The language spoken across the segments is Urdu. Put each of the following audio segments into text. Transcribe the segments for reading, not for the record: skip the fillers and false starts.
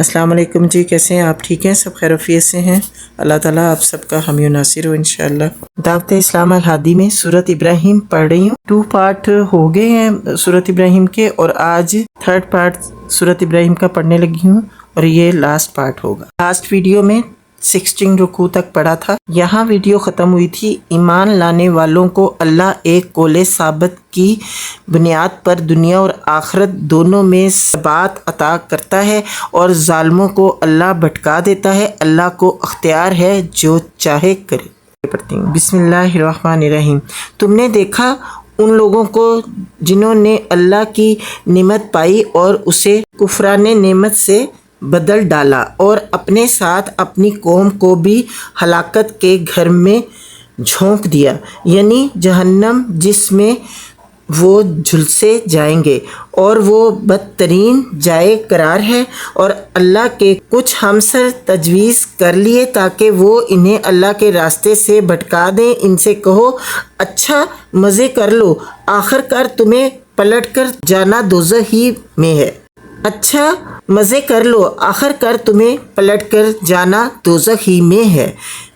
السلام علیکم جی، کیسے ہیں آپ؟ ٹھیک ہیں؟ سب خیر وفیت سے ہیں؟ اللہ تعالیٰ آپ سب کا حامی و ناصر ہو انشاءاللہ۔ دعوت اسلام الہادی میں سورۃ ابراہیم پڑھ رہی ہوں۔ 2 پارٹ ہو گئے ہیں سورۃ ابراہیم کے، اور آج 3rd پارٹ سورۃ ابراہیم کا پڑھنے لگی ہوں، اور یہ لاسٹ پارٹ ہوگا۔ لاسٹ ویڈیو میں 16 رکوع تک پڑھا تھا۔ یہاں ویڈیو ختم ہوئی تھی۔ ایمان لانے والوں کو اللہ ایک قول ثابت کی بنیاد پر دنیا اور آخرت دونوں میں ثبات عطا کرتا ہے، اور ظالموں کو اللہ بھٹکا دیتا ہے۔ اللہ کو اختیار ہے جو چاہے کرے۔ پڑھتی ہوں۔ بسم اللہ الرحمن الرحیم۔ تم نے دیکھا ان لوگوں کو جنہوں نے اللہ کی نعمت پائی اور اسے کفران نعمت سے بدل ڈالا، اور اپنے ساتھ اپنی قوم کو بھی ہلاکت کے گھر میں جھونک دیا، یعنی جہنم، جس میں وہ جھلسے جائیں گے، اور وہ بدترین جائے قرار ہے۔ اور اللہ کے کچھ ہمسر تجویز کر لیے تاکہ وہ انہیں اللہ کے راستے سے بھٹکا دیں۔ ان سے کہو، اچھا مزے کر لو، آخر کار تمہیں پلٹ کر جانا دوزخ ہی میں ہے۔ اچھا مزے کر لو، آخر کار تمہیں پلٹ کر جانا دوزخ ہی میں ہے۔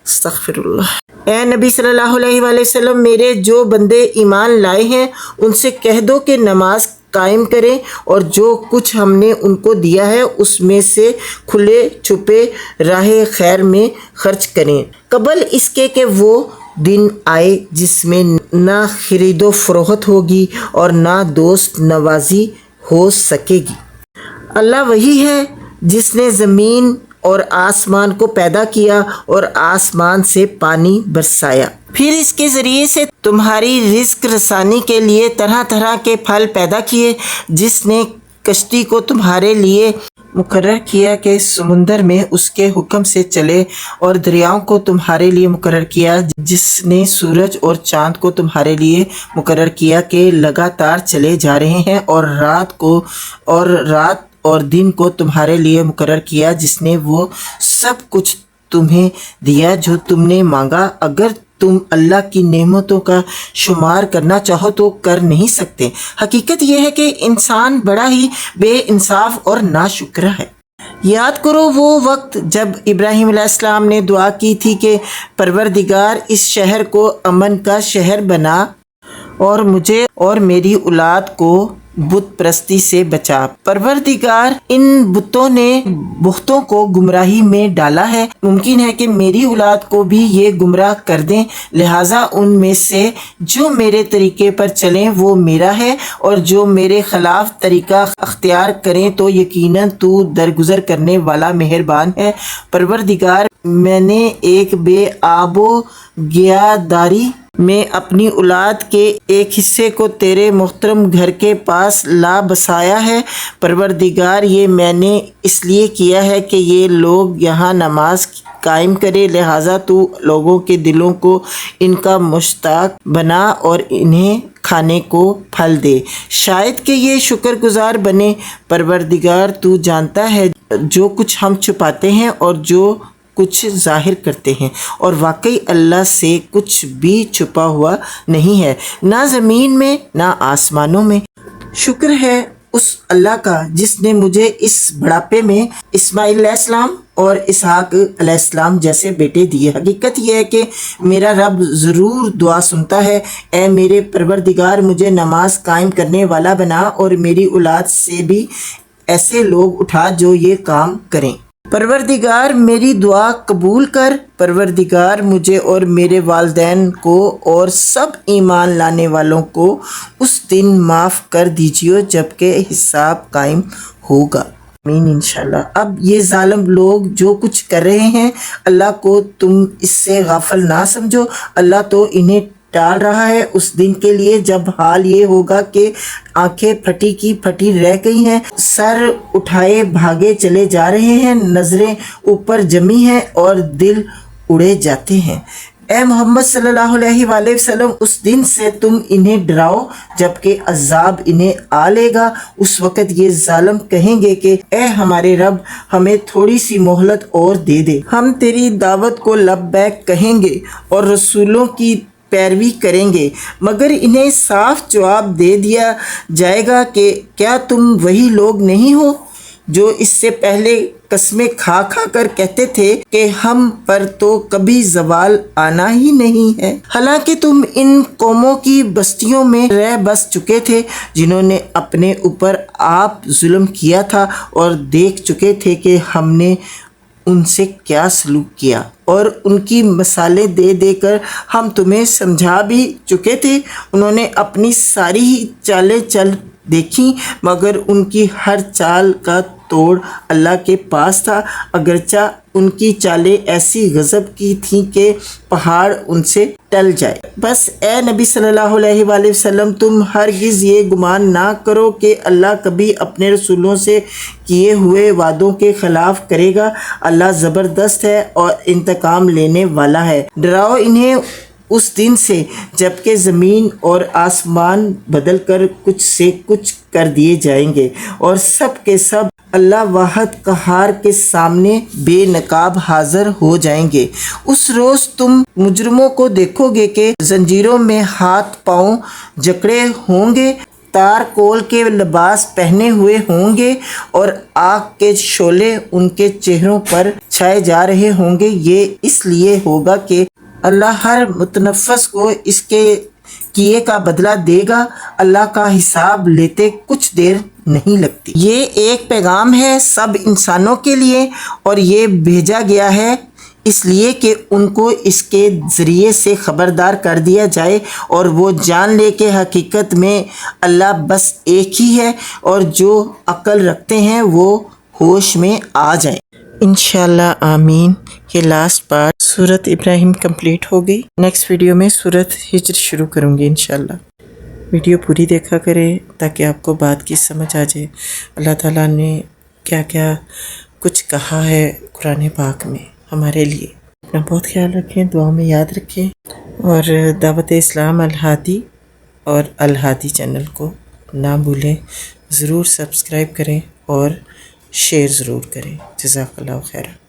استغفر اللہ۔ اے نبی صلی اللہ علیہ وآلہ وسلم، میرے جو بندے ایمان لائے ہیں ان سے کہہ دو کہ نماز قائم کریں، اور جو کچھ ہم نے ان کو دیا ہے اس میں سے کھلے چھپے راہ خیر میں خرچ کریں، قبل اس کے کہ وہ دن آئے جس میں نہ خرید و فروخت ہوگی اور نہ دوست نوازی ہو سکے گی۔ اللہ وہی ہے جس نے زمین اور آسمان کو پیدا کیا اور آسمان سے پانی برسایا، پھر اس کے ذریعے سے تمہاری رزق رسانی کے لیے طرح طرح کے پھل پیدا کیے، جس نے کشتی کو تمہارے لیے مقرر کیا کہ سمندر میں اس کے حکم سے چلے، اور دریاؤں کو تمہارے لیے مقرر کیا، جس نے سورج اور چاند کو تمہارے لیے مقرر کیا کہ لگاتار چلے جا رہے ہیں، اور رات اور دن کو تمہارے لیے مقرر کیا، جس نے وہ سب کچھ تمہیں دیا جو تم نے مانگا۔ اگر تم اللہ کی نعمتوں کا شمار کرنا چاہو تو کر نہیں سکتے۔ حقیقت یہ ہے کہ انسان بڑا ہی بے انصاف اور ناشکرا ہے۔ یاد کرو وہ وقت جب ابراہیم علیہ السلام نے دعا کی تھی کہ پروردگار، اس شہر کو امن کا شہر بنا، اور مجھے اور میری اولاد کو بت پرستی سے بچا۔ پروردگار، ان بتوں نے بہتوں کو گمراہی میں ڈالا ہے، ممکن ہے کہ میری اولاد کو بھی یہ گمراہ کر دیں، لہٰذا ان میں سے جو میرے طریقے پر چلیں وہ میرا ہے، اور جو میرے خلاف طریقہ اختیار کریں تو یقیناً تو درگزر کرنے والا مہربان ہے۔ پروردگار، میں نے ایک بے آب و گیاداری میں اپنی اولاد کے ایک حصے کو تیرے محترم گھر کے پاس لا بسایا ہے۔ پروردگار، یہ میں نے اس لیے کیا ہے کہ یہ لوگ یہاں نماز قائم کرے، لہٰذا تو لوگوں کے دلوں کو ان کا مشتاق بنا اور انہیں کھانے کو پھل دے، شاید کہ یہ شکر گزار بنے۔ پروردگار، تو جانتا ہے جو کچھ ہم چھپاتے ہیں اور جو کچھ ظاہر کرتے ہیں، اور واقعی اللہ سے کچھ بھی چھپا ہوا نہیں ہے، نہ زمین میں نہ آسمانوں میں۔ شکر ہے اس اللہ کا جس نے مجھے اس بڑھاپے میں اسماعیل علیہ السلام اور اسحاق علیہ السلام جیسے بیٹے دیے۔ حقیقت یہ ہے کہ میرا رب ضرور دعا سنتا ہے۔ اے میرے پروردگار، مجھے نماز قائم کرنے والا بنا، اور میری اولاد سے بھی ایسے لوگ اٹھا جو یہ کام کریں۔ پروردگار، میری دعا قبول کر۔ پروردگار، مجھے اور میرے والدین کو اور سب ایمان لانے والوں کو اس دن معاف کر دیجیے جب کہ حساب قائم ہوگا۔ آمین انشاءاللہ۔ اب یہ ظالم لوگ جو کچھ کر رہے ہیں، اللہ کو تم اس سے غافل نہ سمجھو۔ اللہ تو انہیں ٹال رہا ہے اس دن کے لیے جب حال یہ ہوگا کہ آنکھیں پھٹی کی پھٹی رہ گئی ہیں، سر اٹھائے بھاگے چلے جا رہے ہیں، نظریں اوپر جمی ہیں اور دل اڑے جاتے ہیں۔ اے محمد صلی اللہ علیہ وآلہ وسلم، اس دن سے تم انہیں ڈراؤ جبکہ عذاب انہیں آ لے گا۔ اس وقت یہ ظالم کہیں گے کہ اے ہمارے رب، ہمیں تھوڑی سی مہلت اور دے دے، ہم تیری دعوت کو لبیک کہیں گے اور رسولوں کی پیروی کریں گے، مگر انہیں صاف جواب دے دیا جائے گا کہ کیا تم وہی لوگ نہیں ہو جو اس سے پہلے قسمیں کھا کھا کر کہتے تھے کہ ہم پر تو کبھی زوال آنا ہی نہیں ہے، حالانکہ تم ان قوموں کی بستیوں میں رہ بس چکے تھے جنہوں نے اپنے اوپر آپ ظلم کیا تھا اور دیکھ چکے تھے کہ ہم نے ان سے کیا سلوک کیا، اور ان کی مثالیں دے دے کر ہم تمہیں سمجھا بھی چکے تھے۔ انہوں نے اپنی ساری ہی چالیں چل دیکھیں، مگر ان کی ہر چال کا توڑ اللہ کے پاس تھا، اگرچہ ان کی چالیں ایسی غضب کی تھیں کہ پہاڑ ان سے ٹل جائے۔ بس اے نبی صلی اللہ علیہ وآلہ وسلم، تم ہرگز یہ گمان نہ کرو کہ اللہ کبھی اپنے رسولوں سے کیے ہوئے وعدوں کے خلاف کرے گا۔ اللہ زبردست ہے اور انتقام لینے والا ہے۔ ڈراؤ انہیں اس دن سے جب کہ زمین اور آسمان بدل کر کچھ سے کچھ کر دیے جائیں گے، اور سب کے سب اللہ واحد قہار کے سامنے بے نقاب حاضر ہو جائیں گے۔ اس روز تم مجرموں کو دیکھو گے کہ زنجیروں میں ہاتھ پاؤں جکڑے ہوں گے، تار کول کے لباس پہنے ہوئے ہوں گے، اور آگ کے شعلے ان کے چہروں پر چھائے جا رہے ہوں گے۔ یہ اس لیے ہوگا کہ اللہ ہر متنفس کو اس کے کیے کا بدلہ دے گا۔ اللہ کا حساب لیتے کچھ دیر نہیں لگتی۔ یہ ایک پیغام ہے سب انسانوں کے لیے، اور یہ بھیجا گیا ہے اس لیے کہ ان کو اس کے ذریعے سے خبردار کر دیا جائے اور وہ جان لے کہ حقیقت میں اللہ بس ایک ہی ہے، اور جو عقل رکھتے ہیں وہ ہوش میں آ جائیں۔ انشاءاللہ آمین۔ یہ لاسٹ پارٹ سورت ابراہیم کمپلیٹ ہو گئی۔ نیکسٹ ویڈیو میں سورت ہجر شروع کروں گی انشاءاللہ۔ ویڈیو پوری دیکھا کریں تاکہ آپ کو بات کی سمجھ آ جائے اللہ تعالیٰ نے کیا کیا کچھ کہا ہے قرآن پاک میں ہمارے لیے۔ اپنا بہت خیال رکھیں، دعاؤں میں یاد رکھیں، اور دعوت اسلام الہادی اور الہادی چینل کو نہ بھولیں، ضرور سبسکرائب کریں اور شیئر ضرور کریں۔ جزاک اللہ خیر۔